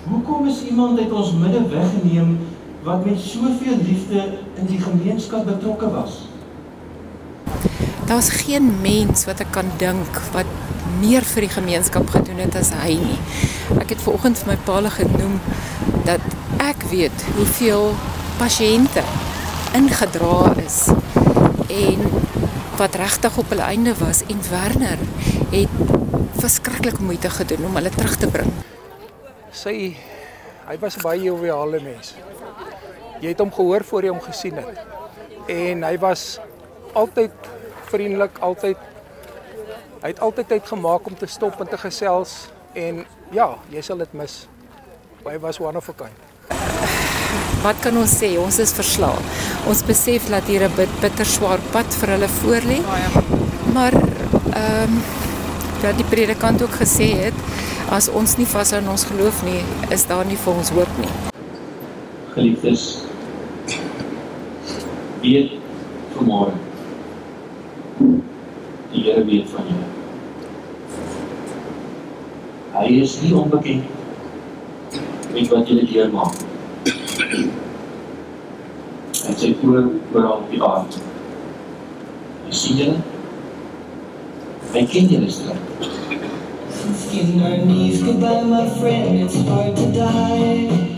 Hoekom is iemand uit ons midde weggeneem wat met soveel liefde in die gemeenskap betrokke was? Daar's geen mens wat ek kan dink wat meer vir die gemeenskap gedoen het as hy nie. Ek het vanoggend vir my paal genoem dat ek weet hoeveel pasiënte ingedra is en wat regtig op hulle einde was, en Werner het verskriklik moeite gedoen om hulle terug te bring. Hy was 'n baie joviale mens. Jy het hom gehoor voor jy hom gesien het. En hy was altyd vriendelik, hy het altyd tyd gemaak om te stop en te gesels, en ja, jy sal dit mis. Hy was one of a kind. Wat kan ons sê? Ons is verslae. Ons besef dat hier 'n bitter swaar pad vir hulle voorlê. Maar wat die predikant ook gesê het, as ons nie vashou aan ons geloof nie, is daar nie vir ons hoop nie. Geliefdes, weet vanmôre, die Here weet van julle. Hy is nie onbekend met wat julle deurmaak. En sy oor oral op die aarde. Hy sien julle, hy ken julle stryd. Skin our knees, goodbye my friend, it's hard to die.